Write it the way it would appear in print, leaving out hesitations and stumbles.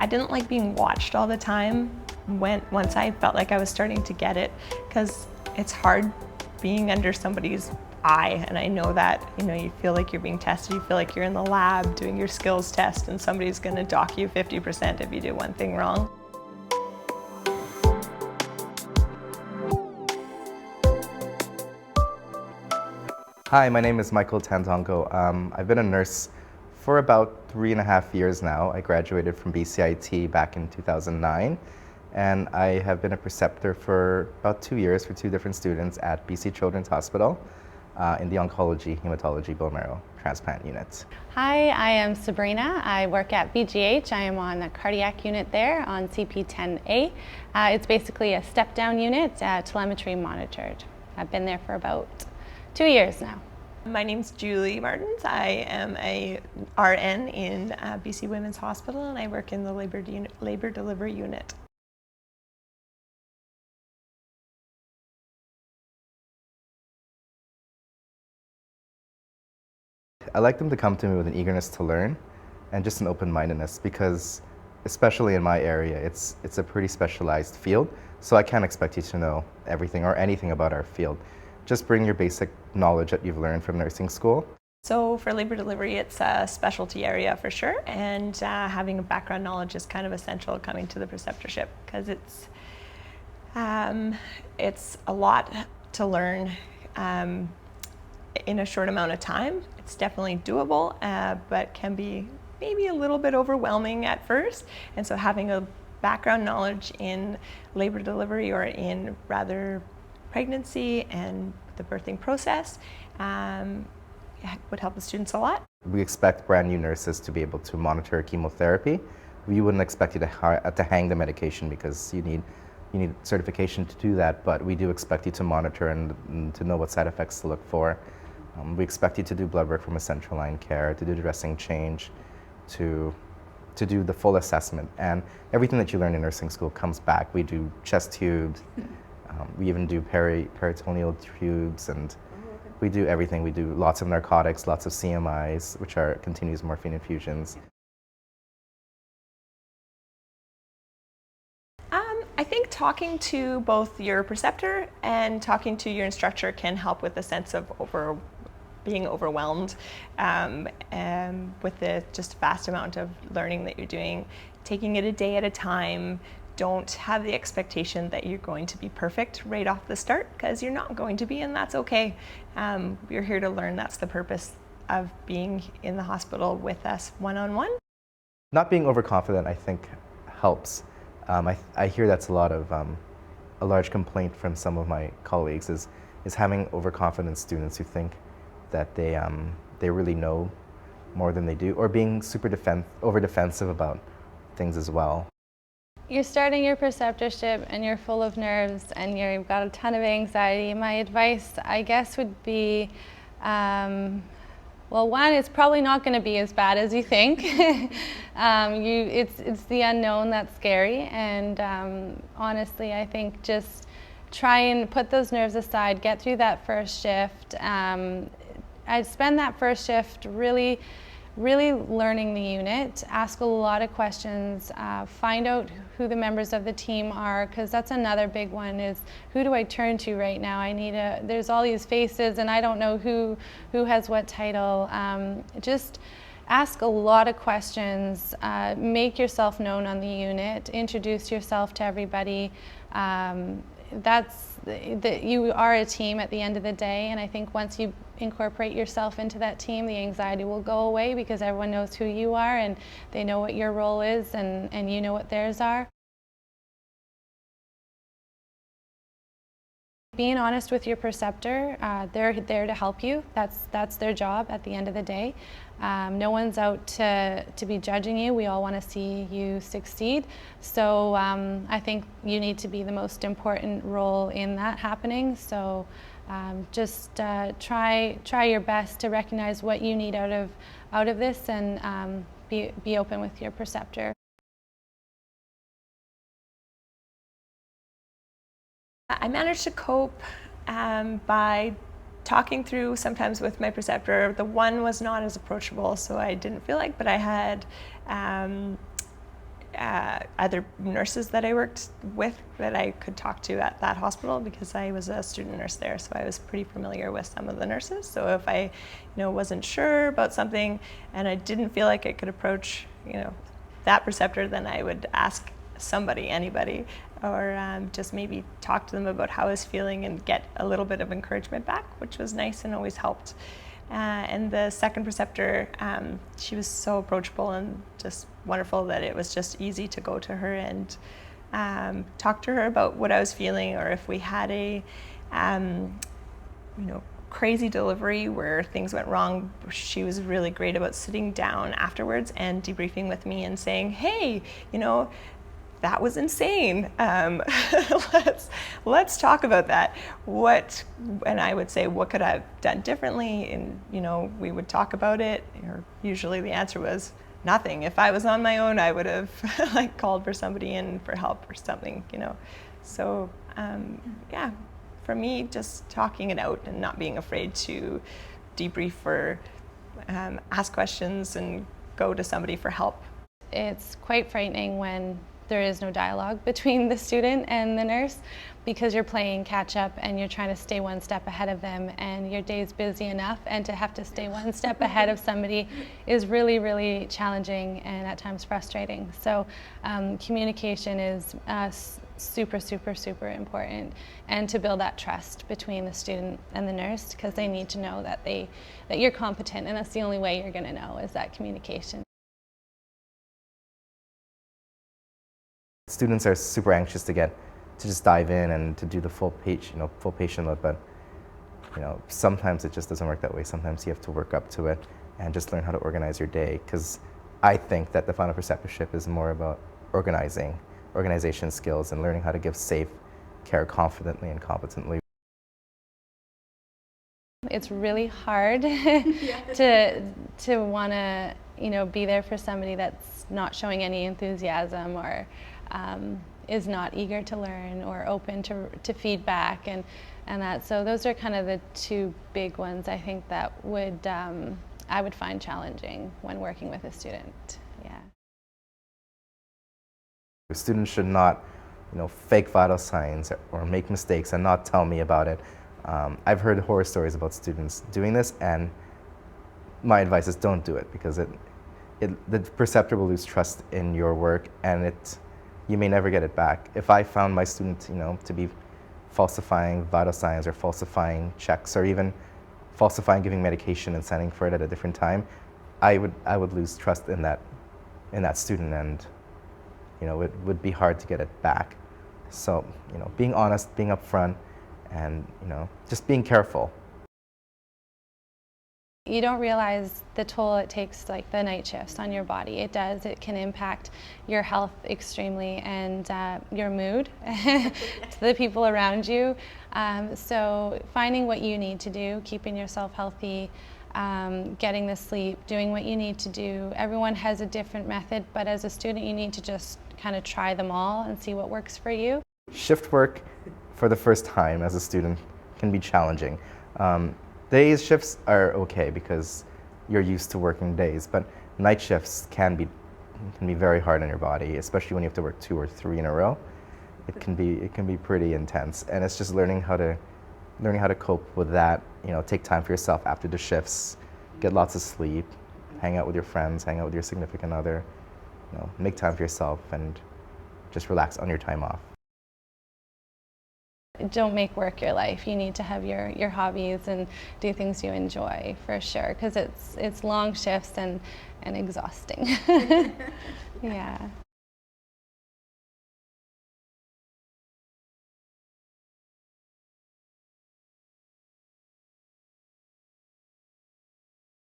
I didn't like being watched all the time once I felt like I was starting to get it, because it's hard being under somebody's eye, and I know that, you feel like you're being tested, you feel like you're in the lab doing your skills test and somebody's going to dock you 50% if you do one thing wrong. Hi, my name is Michael Tantongo. I've been a nurse for about 3.5 years now. I graduated from BCIT back in 2009, and I have been a preceptor for about 2 years for 2 different students at BC Children's Hospital in the oncology, hematology, bone marrow transplant unit. Hi, I am Sabrina. I work at BGH. I am on the cardiac unit there on CP10A. It's basically a step-down unit, telemetry monitored. I've been there for about 2 years now. My name's Julie Martins. I am a RN in BC Women's Hospital, and I work in the labor delivery unit. I like them to come to me with an eagerness to learn and just an open-mindedness, because especially in my area, it's a pretty specialized field, so I can't expect you to know everything or anything about our field. Just bring your basic knowledge that you've learned from nursing school. So for labor delivery, it's a specialty area for sure, and having a background knowledge is kind of essential coming to the preceptorship, because it's a lot to learn in a short amount of time. It's definitely doable, but can be maybe a little bit overwhelming at first, and so having a background knowledge in labor delivery, or in rather pregnancy and the birthing process, would help the students a lot. We expect brand new nurses to be able to monitor chemotherapy. We wouldn't expect you to hang the medication, because you need certification to do that, but we do expect you to monitor and to know what side effects to look for. We expect you to do blood work from a central line care, to do the dressing change, to do the full assessment, and everything that you learn in nursing school comes back. We do chest tubes, we even do peritoneal tubes, and we do everything. We do lots of narcotics, lots of CMIs, which are continuous morphine infusions. I think talking to both your preceptor and talking to your instructor can help with the sense of being overwhelmed with the just vast amount of learning that you're doing. Taking it a day at a time. Don't have the expectation that you're going to be perfect right off the start, because you're not going to be, and that's okay. You're here to learn. That's the purpose of being in the hospital with us one-on-one. Not being overconfident, I think, helps. I hear that's a large complaint from some of my colleagues is having overconfident students who think that they really know more than they do, or being super over defensive about things as well. You're starting your preceptorship and you're full of nerves and you've got a ton of anxiety. My advice, I guess, would be, well, one, it's probably not going to be as bad as you think. It's the unknown that's scary, and honestly, I think just try and put those nerves aside, get through that first shift. I'd spend that first shift really learning the unit, ask a lot of questions, find out who the members of the team are, because that's another big one, is who do I turn to right now? There's all these faces and I don't know who has what title. Just ask a lot of questions, make yourself known on the unit, introduce yourself to everybody. You are a team at the end of the day, and I think once you incorporate yourself into that team, the anxiety will go away, because everyone knows who you are and they know what your role is, and you know what theirs are. Being honest with your preceptor, they're there to help you. That's their job at the end of the day. No one's out to be judging you. We all want to see you succeed. So I think you need to be the most important role in that happening. So just try your best to recognize what you need out of this, and be open with your preceptor. I managed to cope by talking through sometimes with my preceptor. The one was not as approachable, so I didn't feel like, but I had other nurses that I worked with that I could talk to at that hospital, because I was a student nurse there, so I was pretty familiar with some of the nurses. So if I, wasn't sure about something and I didn't feel like I could approach, that preceptor, then I would ask somebody, anybody, or just maybe talk to them about how I was feeling and get a little bit of encouragement back, which was nice and always helped. And the second preceptor, she was so approachable and just wonderful that it was just easy to go to her and talk to her about what I was feeling, or if we had a crazy delivery where things went wrong. She was really great about sitting down afterwards and debriefing with me and saying, hey, that was insane. Let's talk about that. And I would say, what could I have done differently? And we would talk about it. Or usually the answer was nothing. If I was on my own, I would have called for somebody in for help or something. So yeah, for me, just talking it out and not being afraid to debrief or ask questions and go to somebody for help. It's quite frightening when there is no dialogue between the student and the nurse, because you're playing catch up and you're trying to stay one step ahead of them, and your day's busy enough, and to have to stay one step ahead of somebody is really, really challenging and at times frustrating. So communication is super, super, super important, and to build that trust between the student and the nurse, because they need to know that you're competent, and that's the only way you're going to know, is that communication. Students are super anxious to just dive in and to do the full patient load, but sometimes it just doesn't work that way. Sometimes you have to work up to it and just learn how to organize your day, because I think that the final preceptorship is more about organization skills and learning how to give safe care confidently and competently. It's really hard to want to be there for somebody that's not showing any enthusiasm, or is not eager to learn or open to feedback and that. So those are kind of the two big ones I think that I would find challenging when working with a student. Yeah. Students should not fake vital signs or make mistakes and not tell me about it. I've heard horror stories about students doing this, and my advice is don't do it, because the preceptor will lose trust in your work, and you may never get it back. If I found my student to be falsifying vital signs or falsifying checks, or even falsifying giving medication and sending for it at a different time, I would lose trust in that student, and it would be hard to get it back. So being honest, being upfront, and just being careful. You don't realize the toll it takes, like the night shifts, on your body. It does. It can impact your health extremely, and your mood to the people around you. So finding what you need to do, keeping yourself healthy, getting the sleep, doing what you need to do. Everyone has a different method, but as a student you need to just kind of try them all and see what works for you. Shift work for the first time as a student can be challenging. Days shifts are okay because you're used to working days, but night shifts can be very hard on your body, especially when you have to work 2 or 3 in a row. It can be pretty intense, and it's just learning how to cope with that. Take time for yourself after the shifts, get lots of sleep, hang out with your friends, hang out with your significant other. Make time for yourself and just relax on your time off. Don't make work your life. You need to have your hobbies and do things you enjoy, for sure, because it's long shifts and exhausting. Yeah.